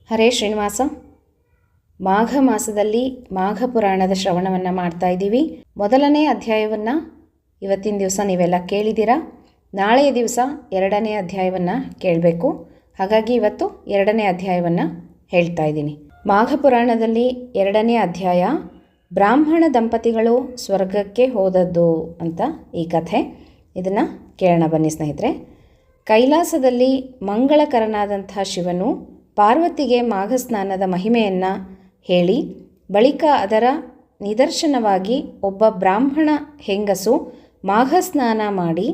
ಹರೇ ಶ್ರೀನಿವಾಸ. ಮಾಘ ಮಾಸದಲ್ಲಿ ಮಾಘ ಪುರಾಣದ ಶ್ರವಣವನ್ನು ಮಾಡ್ತಾ ಇದ್ದೀವಿ. ಮೊದಲನೇ ಅಧ್ಯಾಯವನ್ನು ಇವತ್ತಿನ ದಿವಸ ನೀವೆಲ್ಲ ಕೇಳಿದ್ದೀರಾ. ನಾಳೆಯ ದಿವಸ ಎರಡನೇ ಅಧ್ಯಾಯವನ್ನು ಕೇಳಬೇಕು. ಹಾಗಾಗಿ ಇವತ್ತು ಎರಡನೇ ಅಧ್ಯಾಯವನ್ನು ಹೇಳ್ತಾ ಇದ್ದೀನಿ. ಮಾಘ ಪುರಾಣದಲ್ಲಿ ಎರಡನೇ ಅಧ್ಯಾಯ ಬ್ರಾಹ್ಮಣ ದಂಪತಿಗಳು ಸ್ವರ್ಗಕ್ಕೆ ಹೋದದ್ದು ಅಂತ ಈ ಕಥೆ. ಇದನ್ನು ಕೇಳೋಣ ಬನ್ನಿ ಸ್ನೇಹಿತರೆ. ಕೈಲಾಸದಲ್ಲಿ ಮಂಗಳಕರನಾದಂಥ ಶಿವನು ಪಾರ್ವತಿಗೆ ಮಾಘಸ್ನಾನದ ಮಹಿಮೆಯನ್ನು ಹೇಳಿ ಬಳಿಕ ಅದರ ನಿದರ್ಶನವಾಗಿ ಒಬ್ಬ ಬ್ರಾಹ್ಮಣ ಹೆಂಗಸು ಮಾಘಸ್ನಾನ ಮಾಡಿ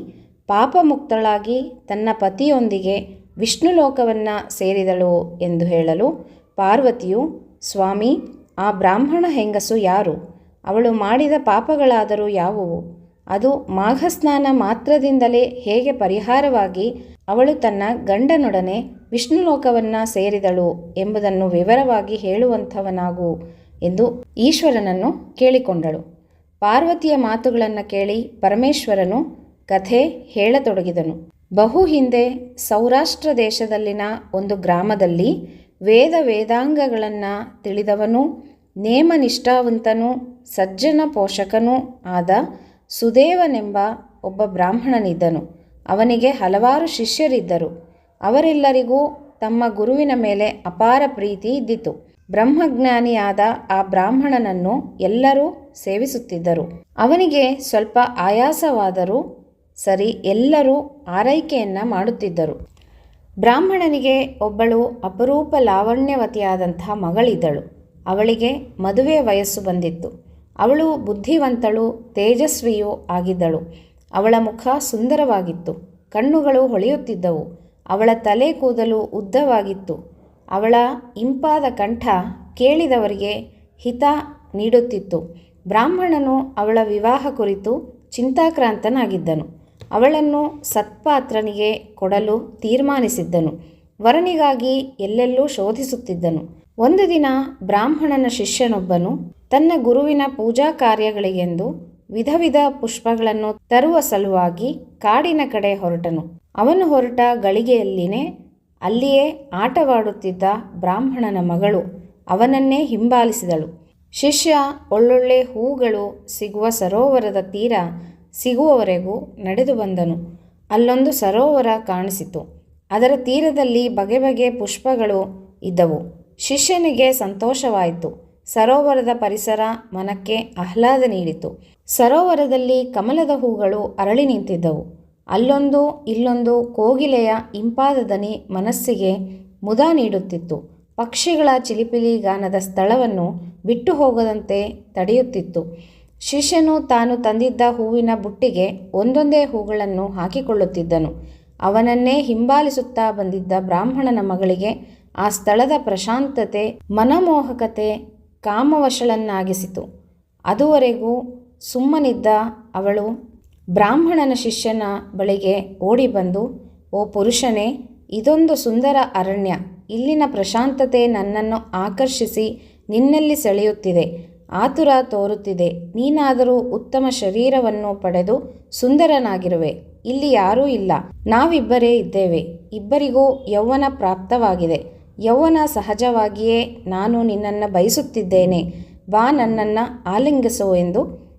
ಪಾಪಮುಕ್ತಳಾಗಿ ತನ್ನ ಪತಿಯೊಂದಿಗೆ ವಿಷ್ಣು ಲೋಕವನ್ನು ಸೇರಿದಳು ಎಂದು ಹೇಳಲು ಪಾರ್ವತಿಯು, ಸ್ವಾಮಿ, ಆ ಬ್ರಾಹ್ಮಣ ಹೆಂಗಸು ಯಾರು? ಅವಳು ಮಾಡಿದ ಪಾಪಗಳಾದರೂ ಯಾವುವು? ಅದು ಮಾಘಸ್ನಾನ ಮಾತ್ರದಿಂದಲೇ ಹೇಗೆ ಪರಿಹಾರವಾಗಿ ಅವಳು ತನ್ನ ಗಂಡನೊಡನೆ ವಿಷ್ಣು ಲೋಕವನ್ನು ಸೇರಿದಳು ಎಂಬುದನ್ನು ವಿವರವಾಗಿ ಹೇಳುವಂಥವನಾಗು ಎಂದು ಈಶ್ವರನನ್ನು ಕೇಳಿಕೊಂಡಳು. ಪಾರ್ವತಿಯ ಮಾತುಗಳನ್ನು ಕೇಳಿ ಪರಮೇಶ್ವರನು ಕಥೆ ಹೇಳತೊಡಗಿದನು. ಬಹು ಹಿಂದೆ ಸೌರಾಷ್ಟ್ರ ದೇಶದಲ್ಲಿನ ಒಂದು ಗ್ರಾಮದಲ್ಲಿ ವೇದಾಂಗಗಳನ್ನು ತಿಳಿದವನು, ನೇಮನಿಷ್ಠಾವಂತನೂ ಸಜ್ಜನ ಪೋಷಕನೂ ಆದ ಸುದೇವನೆಂಬ ಒಬ್ಬ ಬ್ರಾಹ್ಮಣನಿದ್ದನು. ಅವನಿಗೆ ಹಲವಾರು ಶಿಷ್ಯರಿದ್ದರು. ಅವರೆಲ್ಲರಿಗೂ ತಮ್ಮ ಗುರುವಿನ ಮೇಲೆ ಅಪಾರ ಪ್ರೀತಿ ಇದ್ದಿತು. ಬ್ರಹ್ಮಜ್ಞಾನಿಯಾದ ಆ ಬ್ರಾಹ್ಮಣನನ್ನು ಎಲ್ಲರೂ ಸೇವಿಸುತ್ತಿದ್ದರು. ಅವನಿಗೆ ಸ್ವಲ್ಪ ಆಯಾಸವಾದರೂ ಸರಿ ಎಲ್ಲರೂ ಆರೈಕೆಯನ್ನು ಮಾಡುತ್ತಿದ್ದರು. ಬ್ರಾಹ್ಮಣನಿಗೆ ಒಬ್ಬಳು ಅಪರೂಪ ಲಾವಣ್ಯವತಿಯಾದಂಥ ಮಗಳಿದ್ದಳು. ಅವಳಿಗೆ ಮದುವೆ ವಯಸ್ಸು ಬಂದಿತ್ತು. ಅವಳು ಬುದ್ಧಿವಂತಳು, ತೇಜಸ್ವಿಯೂ ಆಗಿದ್ದಳು. ಅವಳ ಮುಖ ಸುಂದರವಾಗಿತ್ತು, ಕಣ್ಣುಗಳು ಹೊಳೆಯುತ್ತಿದ್ದವು. ಅವಳ ತಲೆ ಕೂದಲು ಉದ್ದವಾಗಿತ್ತು. ಅವಳ ಇಂಪಾದ ಕಂಠ ಕೇಳಿದವರಿಗೆ ಹಿತ ನೀಡುತ್ತಿತ್ತು. ಬ್ರಾಹ್ಮಣನು ಅವಳ ವಿವಾಹ ಕುರಿತು ಚಿಂತಾಕ್ರಾಂತನಾಗಿದ್ದನು. ಅವಳನ್ನು ಸತ್ಪಾತ್ರನಿಗೆ ಕೊಡಲು ತೀರ್ಮಾನಿಸಿದ್ದನು. ವರನಿಗಾಗಿ ಎಲ್ಲೆಲ್ಲೂ ಶೋಧಿಸುತ್ತಿದ್ದನು. ಒಂದು ದಿನ ಬ್ರಾಹ್ಮಣನ ಶಿಷ್ಯನೊಬ್ಬನು ತನ್ನ ಗುರುವಿನ ಪೂಜಾ ಕಾರ್ಯಗಳಿಗೆಂದು ವಿಧ ಪುಷ್ಪಗಳನ್ನು ತರುವ ಸಲುವಾಗಿ ಕಾಡಿನ ಕಡೆ ಹೊರಟನು. ಅವನು ಹೊರಟ ಗಳಿಗೆಯಲ್ಲಿನೇ ಅಲ್ಲಿಯೇ ಆಟವಾಡುತ್ತಿದ್ದ ಬ್ರಾಹ್ಮಣನ ಮಗಳು ಅವನನ್ನೇ ಹಿಂಬಾಲಿಸಿದಳು. ಶಿಷ್ಯ ಒಳ್ಳೊಳ್ಳೆ ಹೂಗಳು ಸಿಗುವ ಸರೋವರದ ತೀರ ಸಿಗುವವರೆಗೂ ನಡೆದು ಬಂದನು. ಅಲ್ಲೊಂದು ಸರೋವರ ಕಾಣಿಸಿತು. ಅದರ ತೀರದಲ್ಲಿ ಬಗೆ ಪುಷ್ಪಗಳು ಇದ್ದವು. ಶಿಷ್ಯನಿಗೆ ಸಂತೋಷವಾಯಿತು. ಸರೋವರದ ಪರಿಸರ ಮನಕ್ಕೆ ಆಹ್ಲಾದ ನೀಡಿತು. ಸರೋವರದಲ್ಲಿ ಕಮಲದ ಹೂಗಳು ಅರಳಿ ನಿಂತಿದ್ದವು. ಅಲ್ಲೊಂದು ಇಲ್ಲೊಂದು ಕೋಗಿಲೆಯ ಇಂಪಾದ ದನಿ ಮನಸ್ಸಿಗೆ ಮುದ ನೀಡುತ್ತಿತ್ತು. ಪಕ್ಷಿಗಳ ಚಿಲಿಪಿಲಿ ಗಾನದ ಸ್ಥಳವನ್ನು ಬಿಟ್ಟು ಹೋಗದಂತೆ ತಡೆಯುತ್ತಿತ್ತು. ಶಿಷ್ಯನು ತಾನು ತಂದಿದ್ದ ಹೂವಿನ ಬುಟ್ಟಿಗೆ ಒಂದೊಂದೇ ಹೂಗಳನ್ನು ಹಾಕಿಕೊಳ್ಳುತ್ತಿದ್ದನು. ಅವನನ್ನೇ ಹಿಂಬಾಲಿಸುತ್ತಾ ಬಂದಿದ್ದ ಬ್ರಾಹ್ಮಣನ ಮಗಳಿಗೆ ಆ ಸ್ಥಳದ ಪ್ರಶಾಂತತೆ, ಮನಮೋಹಕತೆ ಕಾಮವಶಳನ್ನಾಗಿಸಿತು. ಅದುವರೆಗೂ ಸುಮ್ಮನಿದ್ದ ಅವಳು ಬ್ರಾಹ್ಮಣನ ಶಿಷ್ಯನ ಬಳಿಗೆ ಓಡಿ ಬಂದು, ಓ ಪುರುಷನೇ, ಇದೊಂದು ಸುಂದರ ಅರಣ್ಯ. ಇಲ್ಲಿನ ಪ್ರಶಾಂತತೆ ನನ್ನನ್ನು ಆಕರ್ಷಿಸಿ ನಿನ್ನಲ್ಲಿ ಸೆಳೆಯುತ್ತಿದೆ, ಆತುರ ತೋರುತ್ತಿದೆ. ನೀನಾದರೂ ಉತ್ತಮ ಶರೀರವನ್ನು ಪಡೆದು ಸುಂದರನಾಗಿರುವೆ. ಇಲ್ಲಿ ಯಾರೂ ಇಲ್ಲ, ನಾವಿಬ್ಬರೇ ಇದ್ದೇವೆ. ಇಬ್ಬರಿಗೂ ಯೌವನ ಪ್ರಾಪ್ತವಾಗಿದೆ. ಯೌವನ ಸಹಜವಾಗಿಯೇ ನಾನು ನಿನ್ನನ್ನು ಬಯಸುತ್ತಿದ್ದೇನೆ. ಬಾ, ನನ್ನನ್ನು ಆಲಿಂಗಿಸು ಎಂದು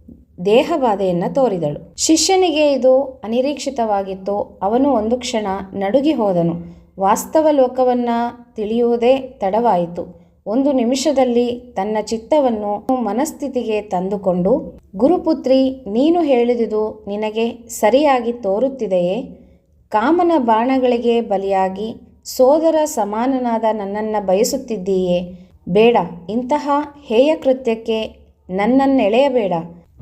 ದೇಹಬಾಧೆಯನ್ನು ತೋರಿದಳು. ಶಿಷ್ಯನಿಗೆ ಇದು ಅನಿರೀಕ್ಷಿತವಾಗಿತ್ತು. ಅವನು ಒಂದು ಕ್ಷಣ ನಡುಗಿ ಹೋದನು. ವಾಸ್ತವ ಲೋಕವನ್ನು ತಿಳಿಯುವುದೇ ತಡವಾಯಿತು. ಒಂದು ನಿಮಿಷದಲ್ಲಿ ತನ್ನ ಚಿತ್ತವನ್ನು ಮನಸ್ಥಿತಿಗೆ ತಂದುಕೊಂಡು, ಗುರುಪುತ್ರಿ, ನೀನು ಹೇಳಿದುದು ನಿನಗೆ ಸರಿಯಾಗಿ ತೋರುತ್ತಿದೆಯೇ? ಕಾಮನ ಬಾಣಗಳಿಗೆ ಬಲಿಯಾಗಿ ಸೋದರ ಸಮಾನನಾದ ನನ್ನನ್ನು ಬಯಸುತ್ತಿದ್ದೀಯೇ? ಬೇಡ, ಇಂತಹ ಹೇಯ ಕೃತ್ಯಕ್ಕೆ ನನ್ನನ್ನೆಳೆಯಬೇಡ.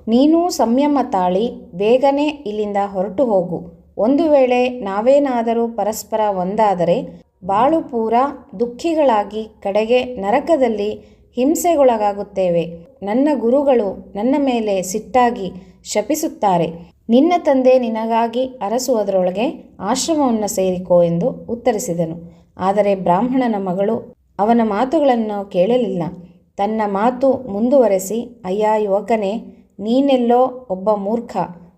ನೀನೂ ಸಂಯಮ ತಾಳಿ ಬೇಗನೆ ಇಲ್ಲಿಂದ ಹೊರಟು ಹೋಗು. ಒಂದು ವೇಳೆ ನಾವೇನಾದರೂ ಪರಸ್ಪರ ಒಂದಾದರೆ ಬಾಳು ಪೂರ ದುಃಖಿಗಳಾಗಿ ಕಡೆಗೆ ನರಕದಲ್ಲಿ ಹಿಂಸೆಗೊಳಗಾಗುತ್ತೇವೆ. ನನ್ನ ಗುರುಗಳು ನನ್ನ ಮೇಲೆ ಸಿಟ್ಟಾಗಿ ಶಪಿಸುತ್ತಾರೆ. ನಿನ್ನ ತಂದೆ ನಿನಗಾಗಿ ಅರಸುವುದರೊಳಗೆ ಆಶ್ರಮವನ್ನು ಸೇರಿಕೋ ಎಂದು ಉತ್ತರಿಸಿದನು. ಆದರೆ ಬ್ರಾಹ್ಮಣನ ಮಗಳು ಅವನ ಮಾತುಗಳನ್ನು ಕೇಳಲಿಲ್ಲ. ತನ್ನ ಮಾತು ಮುಂದುವರೆಸಿ, ಅಯ್ಯ ಯುವಕನೇ, ನೀನೆಲ್ಲೋ ಒಬ್ಬ ಮೂರ್ಖ.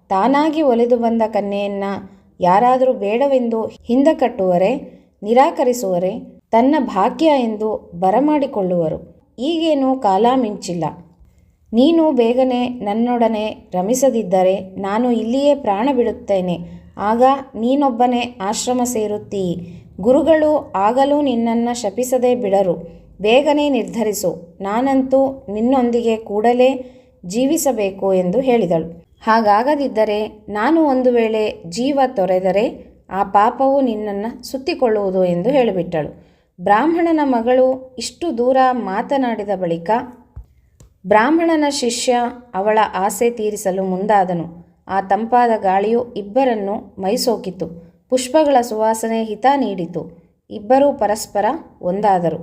ತಾನಾಗಿ ಒಲಿದು ಬಂದ ಕನ್ಯೆಯನ್ನು ಯಾರಾದರೂ ಬೇಡವೆಂದು ಹಿಂದಕಟ್ಟುವರೆ, ನಿರಾಕರಿಸುವರೆ? ತನ್ನ ಭಾಗ್ಯ ಎಂದು ಬರಮಾಡಿಕೊಳ್ಳುವರು. ಈಗೇನು ಕಾಲ ಮಿಂಚಿಲ್ಲ. ನೀನು ಬೇಗನೆ ನನ್ನೊಡನೆ ರಮಿಸದಿದ್ದರೆ ನಾನು ಇಲ್ಲಿಯೇ ಪ್ರಾಣ ಬಿಡುತ್ತೇನೆ. ಆಗ ನೀನೊಬ್ಬನೇ ಆಶ್ರಮ ಸೇರುತ್ತೀ. ಗುರುಗಳು ಆಗಲೂ ನಿನ್ನನ್ನು ಶಪಿಸದೆ ಬಿಡರು. ಬೇಗನೆ ನಿರ್ಧರಿಸು. ನಾನಂತೂ ನಿನ್ನೊಂದಿಗೆ ಕೂಡಲೇ ಜೀವಿಸಬೇಕು ಎಂದು ಹೇಳಿದಳು. ಹಾಗಾಗದಿದ್ದರೆ ನಾನು ಒಂದು ವೇಳೆ ಜೀವ ತೊರೆದರೆ ಆ ಪಾಪವು ನಿನ್ನನ್ನು ಸುತ್ತಿಕೊಳ್ಳುವುದು ಎಂದು ಹೇಳಿಬಿಟ್ಟಳು. ಬ್ರಾಹ್ಮಣನ ಮಗಳು ಇಷ್ಟು ದೂರ ಮಾತನಾಡಿದ ಬಳಿಕ ಬ್ರಾಹ್ಮಣನ ಶಿಷ್ಯ ಅವಳ ಆಸೆ ತೀರಿಸಲು ಮುಂದಾದನು. ಆ ತಂಪಾದ ಗಾಳಿಯು ಇಬ್ಬರನ್ನು ಮೈಸೋಕಿತು. ಪುಷ್ಪಗಳ ಸುವಾಸನೆ ಹಿತ ನೀಡಿತು. ಇಬ್ಬರೂ ಪರಸ್ಪರ ಒಂದಾದರು.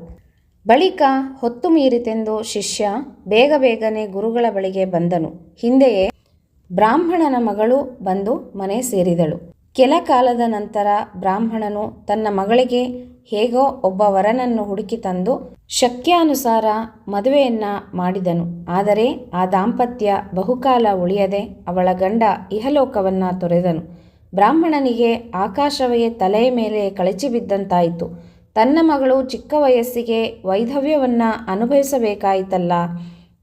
ಬಳಿಕ ಹೊತ್ತು ಮೀರಿತೆಂದು ಶಿಷ್ಯ ಬೇಗನೆ ಗುರುಗಳ ಬಳಿಗೆ ಬಂದನು. ಹಿಂದೆಯೇ ಬ್ರಾಹ್ಮಣನ ಮಗಳು ಬಂದು ಮನೆ ಸೇರಿದಳು. ಕೆಲ ಕಾಲದ ನಂತರ ಬ್ರಾಹ್ಮಣನು ತನ್ನ ಮಗಳಿಗೆ ಹೇಗೋ ಒಬ್ಬ ವರನನ್ನು ಹುಡುಕಿ ತಂದು ಶಕ್ಯಾನುಸಾರ ಮದುವೆಯನ್ನ ಮಾಡಿದನು. ಆದರೆ ಆ ದಾಂಪತ್ಯ ಬಹುಕಾಲ ಉಳಿಯದೆ ಅವಳ ಗಂಡ ಇಹಲೋಕವನ್ನು ತೊರೆದನು. ಬ್ರಾಹ್ಮಣನಿಗೆ ಆಕಾಶವೇ ತಲೆಯ ಮೇಲೆ ಕಳಚಿ ಬಿದ್ದಂತಾಯಿತು. ತನ್ನ ಮಗಳು ಚಿಕ್ಕ ವಯಸ್ಸಿಗೆ ವೈಧವ್ಯವನ್ನು ಅನುಭವಿಸಬೇಕಾಯಿತಲ್ಲ.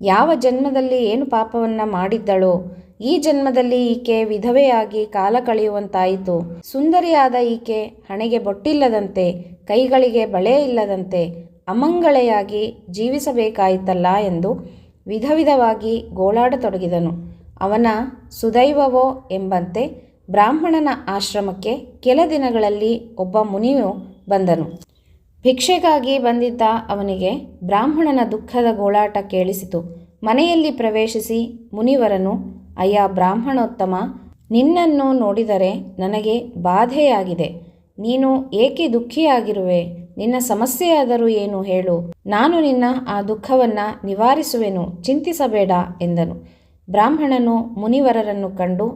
ಯಾವ ಜನ್ಮದಲ್ಲಿ ಏನು ಪಾಪವನ್ನು ಮಾಡಿದ್ದಳೋ ಈ ಜನ್ಮದಲ್ಲಿ ಈಕೆ ವಿಧವೆಯಾಗಿ ಕಾಲ ಕಳೆಯುವಂತಾಯಿತು. ಸುಂದರಿಯಾದ ಈಕೆ ಹಣೆಗೆ ಬೊಟ್ಟಿಲ್ಲದಂತೆ, ಕೈಗಳಿಗೆ ಬಳೆ ಇಲ್ಲದಂತೆ ಅಮಂಗಳೆಯಾಗಿ ಜೀವಿಸಬೇಕಾಯಿತಲ್ಲ ಎಂದು ವಿಧವಾಗಿ ಗೋಳಾಡತೊಡಗಿದನು. ಅವನ ಸುದೈವವೋ ಎಂಬಂತೆ ಬ್ರಾಹ್ಮಣನ ಆಶ್ರಮಕ್ಕೆ ಕೆಲ ದಿನಗಳಲ್ಲಿ ಒಬ್ಬ ಮುನಿಯು ಬಂದನು. ಭಿಕ್ಷೆಗಾಗಿ ಬಂದಿದ್ದ ಅವನಿಗೆ ಬ್ರಾಹ್ಮಣನ ದುಃಖದ ಗೋಳಾಟ ಕೇಳಿಸಿತು. ಮನೆಯಲ್ಲಿ ಪ್ರವೇಶಿಸಿ ಮುನಿವರನು, ಅಯ್ಯ ಬ್ರಾಹ್ಮಣೋತ್ತಮ, ನಿನ್ನನ್ನು ನೋಡಿದರೆ ನನಗೆ ಬಾಧೆಯಾಗಿದೆ. ನೀನು ಏಕೆ ದುಃಖಿಯಾಗಿರುವೆ? ನಿನ್ನ ಸಮಸ್ಯೆಯಾದರೂ ಏನು ಹೇಳು. ನಾನು ನಿನ್ನ ಆ ದುಃಖವನ್ನು ನಿವಾರಿಸುವೆನು, ಚಿಂತಿಸಬೇಡ ಎಂದನು. ಬ್ರಾಹ್ಮಣನು ಮುನಿವರರನ್ನು ಕಂಡು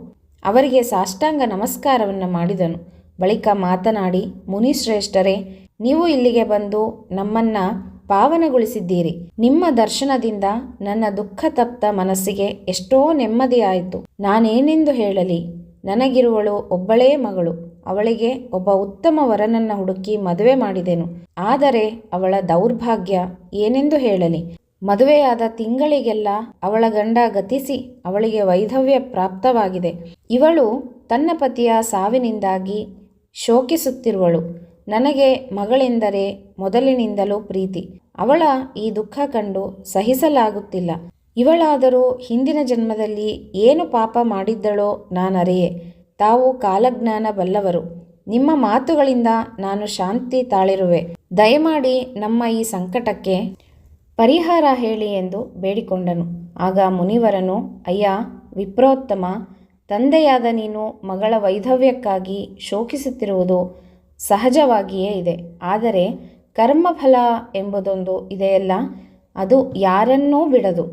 ಅವರಿಗೆ ಸಾಷ್ಟಾಂಗ ನಮಸ್ಕಾರವನ್ನು ಮಾಡಿದನು. ಬಳಿಕ ಮಾತನಾಡಿ, ಮುನಿಶ್ರೇಷ್ಠರೇ, ನೀವು ಇಲ್ಲಿಗೆ ಬಂದು ನಮ್ಮನ್ನು ಪಾವನಗೊಳಿಸಿದ್ದೀರಿ. ನಿಮ್ಮ ದರ್ಶನದಿಂದ ನನ್ನ ದುಃಖ ತಪ್ತ ಮನಸ್ಸಿಗೆ ಎಷ್ಟೋ ನೆಮ್ಮದಿಯಾಯಿತು. ನಾನೇನೆಂದು ಹೇಳಲಿ? ನನಗಿರುವಳು ಒಬ್ಬಳೇ ಮಗಳು. ಅವಳಿಗೆ ಒಬ್ಬ ಉತ್ತಮ ವರನನ್ನು ಹುಡುಕಿ ಮದುವೆ ಮಾಡಿದೆನು. ಆದರೆ ಅವಳ ದೌರ್ಭಾಗ್ಯ ಏನೆಂದು ಹೇಳಲಿ? ಮದುವೆಯಾದ ತಿಂಗಳಿಗೆಲ್ಲ ಅವಳ ಗಂಡ ಗತಿಸಿ ಅವಳಿಗೆ ವೈಧವ್ಯ ಪ್ರಾಪ್ತವಾಗಿದೆ. ಇವಳು ತನ್ನ ಪತಿಯ ಸಾವಿನಿಂದಾಗಿ ಶೋಕಿಸುತ್ತಿರುವಳು. ನನಗೆ ಮಗಳೆಂದರೆ ಮೊದಲಿನಿಂದಲೂ ಪ್ರೀತಿ. ಅವಳ ಈ ದುಃಖ ಕಂಡು ಸಹಿಸಲಾಗುತ್ತಿಲ್ಲ. ಇವಳಾದರೂ ಹಿಂದಿನ ಜನ್ಮದಲ್ಲಿ ಏನು ಪಾಪ ಮಾಡಿದ್ದಳೋ ನಾನರಿಯೆ. ತಾವು ಕಾಲಜ್ಞಾನ ಬಲ್ಲವರು. ನಿಮ್ಮ ಮಾತುಗಳಿಂದ ನಾನು ಶಾಂತಿ ತಾಳಿರುವೆ. ದಯಮಾಡಿ ನಮ್ಮ ಈ ಸಂಕಟಕ್ಕೆ ಪರಿಹಾರ ಹೇಳಿ ಎಂದು ಬೇಡಿಕೊಂಡನು. ಆಗ ಮುನಿವರನು, ಅಯ್ಯ ವಿಪ್ರೋತ್ತಮ, ತಂದೆಯಾದ ನೀನು ಮಗಳ ವೈಧವ್ಯಕ್ಕಾಗಿ ಶೋಕಿಸುತ್ತಿರುವುದು ಸಹಜವಾಗಿಯೇ ಇದೆ. ಆದರೆ ಕರ್ಮಫಲ ಎಂಬುದೊಂದು ಇದೆಯಲ್ಲ, ಅದು ಯಾರನ್ನೂ ಬಿಡದು.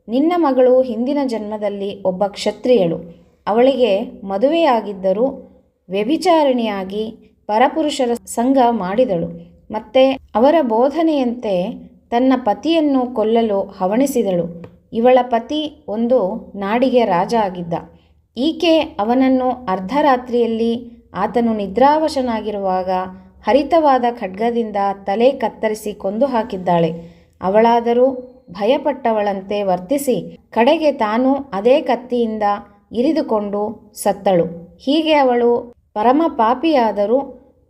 ನಿನ್ನ ಮಗಳು ಹಿಂದಿನ ಜನ್ಮದಲ್ಲಿ ಒಬ್ಬ ಕ್ಷತ್ರಿಯಳು. ಅವಳಿಗೆ ಮದುವೆಯಾಗಿದ್ದರೂ ವ್ಯಭಿಚಾರಿಣಿಯಾಗಿ ಪರಪುರುಷರ ಸಂಗ ಮಾಡಿದಳು. ಮತ್ತೆ ಅವರ ಬೋಧನೆಯಂತೆ ತನ್ನ ಪತಿಯನ್ನು ಕೊಲ್ಲಲು ಹವಣಿಸಿದಳು. ಇವಳ ಪತಿ ಒಂದು ನಾಡಿಗೆ ರಾಜ ಆಗಿದ್ದ. ಈಕೆ ಅವನನ್ನು ಅರ್ಧರಾತ್ರಿಯಲ್ಲಿ ಆತನು ನಿದ್ರಾವಶನಾಗಿರುವಾಗ ಹರಿತವಾದ ಖಡ್ಗದಿಂದ ತಲೆ ಕತ್ತರಿಸಿ ಕೊಂದು ಹಾಕಿದ್ದಾಳೆ. ಅವಳಾದರೂ ಭಯಪಟ್ಟವಳಂತೆ ವರ್ತಿಸಿ ಕಡೆಗೆ ತಾನು ಅದೇ ಕತ್ತಿಯಿಂದ ಇರಿದುಕೊಂಡು ಸತ್ತಳು. ಹೀಗೆ ಅವಳು ಪರಮ ಪಾಪಿಯಾದರೂ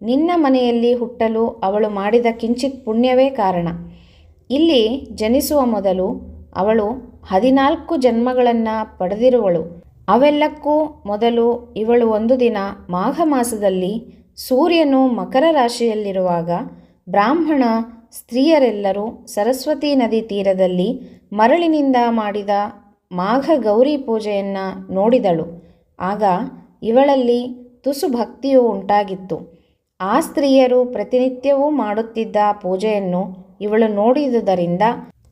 ನಿನ್ನ ಮನೆಯಲ್ಲಿ ಹುಟ್ಟಲು ಅವಳು ಮಾಡಿದ ಕಿಂಚಿತ್ ಪುಣ್ಯವೇ ಕಾರಣ. ಇಲ್ಲಿ ಜನಿಸುವ ಮೊದಲು ಅವಳು 14 ಜನ್ಮಗಳನ್ನು ಪಡೆದಿರುವಳು. ಅವೆಲ್ಲಕ್ಕೂ ಮೊದಲು ಇವಳು ಒಂದು ದಿನ ಮಾಘ ಮಾಸದಲ್ಲಿ ಸೂರ್ಯನು ಮಕರ ರಾಶಿಯಲ್ಲಿರುವಾಗ ಬ್ರಾಹ್ಮಣ ಸ್ತ್ರೀಯರೆಲ್ಲರೂ ಸರಸ್ವತಿ ನದಿ ತೀರದಲ್ಲಿ ಮರಳಿನಿಂದ ಮಾಡಿದ ಮಾಘ ಗೌರಿ ಪೂಜೆಯನ್ನು ನೋಡಿದಳು. ಆಗ ಇವಳಲ್ಲಿ ತುಸು ಭಕ್ತಿಯು ಉಂಟಾಗಿತ್ತು. ಆ ಸ್ತ್ರೀಯರು ಪ್ರತಿನಿತ್ಯವೂ ಮಾಡುತ್ತಿದ್ದ ಪೂಜೆಯನ್ನು ಇವಳು ನೋಡಿದುದರಿಂದ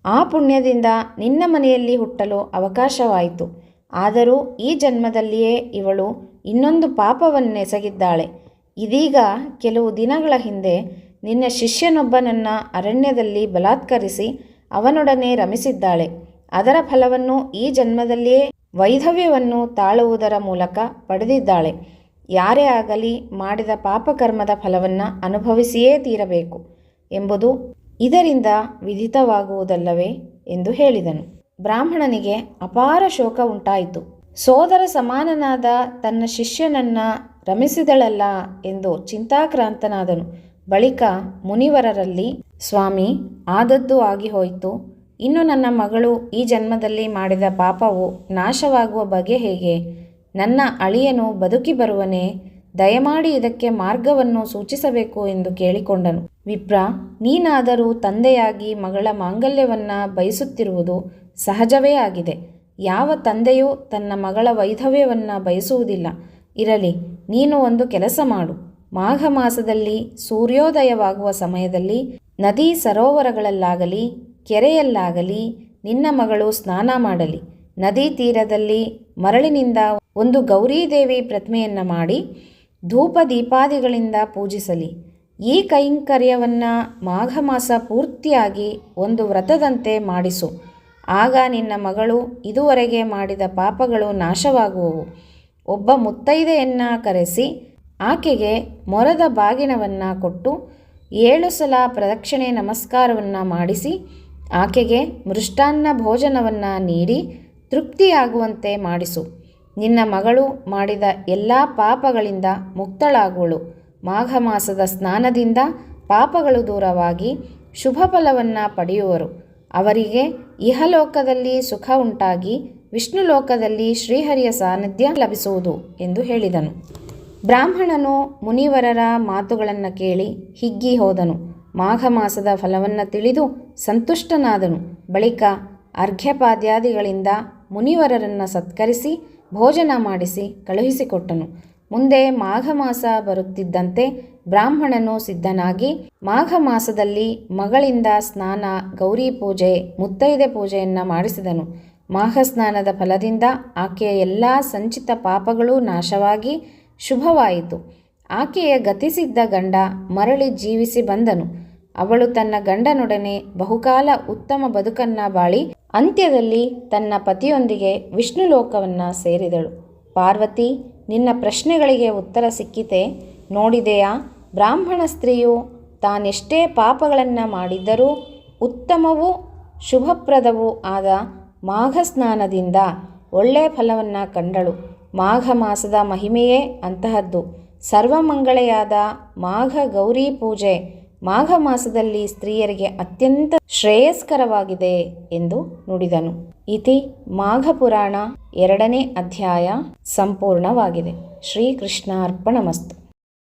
ಆ ಪುಣ್ಯದಿಂದ ನಿನ್ನ ಮನೆಯಲ್ಲಿ ಹುಟ್ಟಲು ಅವಕಾಶವಾಯಿತು. ಆದರೂ ಈ ಜನ್ಮದಲ್ಲಿಯೇ ಇವಳು ಇನ್ನೊಂದು ಪಾಪವನ್ನೆಸಗಿದ್ದಾಳೆ. ಇದೀಗ ಕೆಲವು ದಿನಗಳ ಹಿಂದೆ ನಿನ್ನ ಶಿಷ್ಯನೊಬ್ಬನನ್ನು ಅರಣ್ಯದಲ್ಲಿ ಬಲಾತ್ಕರಿಸಿ ಅವನೊಡನೆ ರಮಿಸಿದ್ದಾಳೆ. ಅದರ ಫಲವನ್ನು ಈ ಜನ್ಮದಲ್ಲಿಯೇ ವೈಧವ್ಯವನ್ನು ತಾಳುವುದರ ಮೂಲಕ ಪಡೆದಿದ್ದಾಳೆ. ಯಾರೇ ಆಗಲಿ ಮಾಡಿದ ಪಾಪಕರ್ಮದ ಫಲವನ್ನು ಅನುಭವಿಸಿಯೇ ತೀರಬೇಕು. ಎಂಬುದು ಇದರಿಂದ ವಿದಿತವಾಗುವುದಲ್ಲವೇ ಎಂದು ಹೇಳಿದನು. ಬ್ರಾಹ್ಮಣನಿಗೆ ಅಪಾರ ಶೋಕ ಉಂಟಾಯಿತು. ಸೋದರ ಸಮಾನನಾದ ತನ್ನ ಶಿಷ್ಯನನ್ನ ರಮಿಸಿದಳಲ್ಲ ಎಂದು ಚಿಂತಾಕ್ರಾಂತನಾದನು. ಬಳಿಕ ಮುನಿವರರಲ್ಲಿ, ಸ್ವಾಮಿ, ಆದದ್ದು ಆಗಿ ಹೋಯಿತು. ಇನ್ನು ನನ್ನ ಮಗಳು ಈ ಜನ್ಮದಲ್ಲಿ ಮಾಡಿದ ಪಾಪವು ನಾಶವಾಗುವ ಬಗೆ ಹೇಗೆ? ನನ್ನ ಅಳಿಯನು ಬದುಕಿ ಬರುವನೇ? ದಯಮಾಡಿ ಇದಕ್ಕೆ ಮಾರ್ಗವನ್ನು ಸೂಚಿಸಬೇಕು ಎಂದು ಕೇಳಿಕೊಂಡನು. ವಿಪ್ರ, ನೀನಾದರೂ ತಂದೆಯಾಗಿ ಮಗಳ ಮಾಂಗಲ್ಯವನ್ನ ಬಯಸುತ್ತಿರುವುದು ಸಹಜವೇ ಆಗಿದೆ. ಯಾವ ತಂದೆಯೂ ತನ್ನ ಮಗಳ ವೈಧವ್ಯವನ್ನ ಬಯಸುವುದಿಲ್ಲ. ಇರಲಿ, ನೀನು ಒಂದು ಕೆಲಸ ಮಾಡು. ಮಾಘ ಮಾಸದಲ್ಲಿ ಸೂರ್ಯೋದಯವಾಗುವ ಸಮಯದಲ್ಲಿ ನದಿ ಸರೋವರಗಳಲ್ಲಾಗಲಿ ಕೆರೆಯಲ್ಲಾಗಲಿ ನಿನ್ನ ಮಗಳು ಸ್ನಾನ ಮಾಡಲಿ. ನದಿ ತೀರದಲ್ಲಿ ಮರಳಿನಿಂದ ಒಂದು ಗೌರೀದೇವಿ ಪ್ರತಿಮೆಯನ್ನು ಮಾಡಿ ಧೂಪ ದೀಪಾದಿಗಳಿಂದ ಪೂಜಿಸಲಿ. ಈ ಕೈಂಕರ್ಯವನ್ನು ಮಾಘ ಮಾಸ ಪೂರ್ತಿಯಾಗಿ ಒಂದು ವ್ರತದಂತೆ ಮಾಡಿಸು. ಆಗ ನಿನ್ನ ಮಗಳು ಇದುವರೆಗೆ ಮಾಡಿದ ಪಾಪಗಳು ನಾಶವಾಗುವವು. ಒಬ್ಬ ಮುತ್ತೈದೆಯನ್ನು ಕರೆಸಿ ಆಕೆಗೆ ಮೊರದ ಬಾಗಿನವನ್ನು ಕೊಟ್ಟು 7 ಸಲ ಪ್ರದಕ್ಷಿಣೆ ನಮಸ್ಕಾರವನ್ನು ಮಾಡಿಸಿ ಆಕೆಗೆ ಮೃಷ್ಟಾನ್ನ ಭೋಜನವನ್ನು ನೀಡಿ ತೃಪ್ತಿಯಾಗುವಂತೆ ಮಾಡಿಸು. ನಿನ್ನ ಮಗಳು ಮಾಡಿದ ಎಲ್ಲ ಪಾಪಗಳಿಂದ ಮುಕ್ತಳಾಗುವಳು. ಮಾಘ ಮಾಸದ ಸ್ನಾನದಿಂದ ಪಾಪಗಳು ದೂರವಾಗಿ ಶುಭ ಫಲವನ್ನು ಪಡೆಯುವರು. ಅವರಿಗೆ ಇಹಲೋಕದಲ್ಲಿ ಸುಖ ಉಂಟಾಗಿ ವಿಷ್ಣು ಲೋಕದಲ್ಲಿ ಶ್ರೀಹರಿಯ ಸಾನ್ನಿಧ್ಯ ಲಭಿಸುವುದು ಎಂದು ಹೇಳಿದನು. ಬ್ರಾಹ್ಮಣನು ಮುನಿವರರ ಮಾತುಗಳನ್ನು ಕೇಳಿ ಹಿಗ್ಗಿ ಹೋದನು. ಮಾಘ ಮಾಸದ ಫಲವನ್ನು ತಿಳಿದು ಸಂತುಷ್ಟನಾದನು. ಬಳಿಕ ಅರ್ಘ್ಯಪಾದ್ಯಾದಿಗಳಿಂದ ಮುನಿವರರನ್ನು ಸತ್ಕರಿಸಿ ಭೋಜನ ಮಾಡಿಸಿ ಕಳುಹಿಸಿಕೊಟ್ಟನು. ಮುಂದೆ ಮಾಘ ಮಾಸ ಬರುತ್ತಿದ್ದಂತೆ ಬ್ರಾಹ್ಮಣನು ಸಿದ್ಧನಾಗಿ ಮಾಘ ಮಾಸದಲ್ಲಿ ಮಗಳಿಂದ ಸ್ನಾನ, ಗೌರಿ ಪೂಜೆ, ಮುತ್ತೈದೆ ಪೂಜೆಯನ್ನು ಮಾಡಿಸಿದನು. ಮಾಘ ಸ್ನಾನದ ಫಲದಿಂದ ಆಕೆಯ ಎಲ್ಲ ಸಂಚಿತ ಪಾಪಗಳೂ ನಾಶವಾಗಿ ಶುಭವಾಯಿತು. ಆಕೆಯ ಗತಿಸಿದ್ದ ಗಂಡ ಮರಳಿ ಜೀವಿಸಿ ಬಂದನು. ಅವಳು ತನ್ನ ಗಂಡನೊಡನೆ ಬಹುಕಾಲ ಉತ್ತಮ ಬದುಕನ್ನು ಬಾಳಿ ಅಂತ್ಯದಲ್ಲಿ ತನ್ನ ಪತಿಯೊಂದಿಗೆ ವಿಷ್ಣು ಲೋಕವನ್ನು ಸೇರಿದಳು. ಪಾರ್ವತಿ, ನಿನ್ನ ಪ್ರಶ್ನೆಗಳಿಗೆ ಉತ್ತರ ಸಿಕ್ಕಿತೆ ನೋಡಿದೆಯಾ? ಬ್ರಾಹ್ಮಣ ಸ್ತ್ರೀಯು ತಾನೆಷ್ಟೇ ಪಾಪಗಳನ್ನು ಮಾಡಿದ್ದರೂ ಉತ್ತಮವೂ ಶುಭಪ್ರದವೂ ಆದ ಮಾಘ ಸ್ನಾನದಿಂದ ಒಳ್ಳೆಯ ಫಲವನ್ನು ಕಂಡಳು. ಮಾಘ ಮಾಸದ ಮಹಿಮೆಯೇ ಅಂತಹದ್ದು. ಸರ್ವಮಂಗಳೆಯಾದ ಮಾಘ ಗೌರಿ ಪೂಜೆ ಮಾಘ ಮಾಸದಲ್ಲಿ ಸ್ತ್ರೀಯರಿಗೆ ಅತ್ಯಂತ ಶ್ರೇಯಸ್ಕರವಾಗಿದೆ ಎಂದು ನುಡಿದನು. ಇತಿ ಮಾಘ ಪುರಾಣ 2ನೇ ಅಧ್ಯಾಯ ಸಂಪೂರ್ಣವಾಗಿದೆ. ಶ್ರೀಕೃಷ್ಣ ಅರ್ಪಣಮಸ್ತು.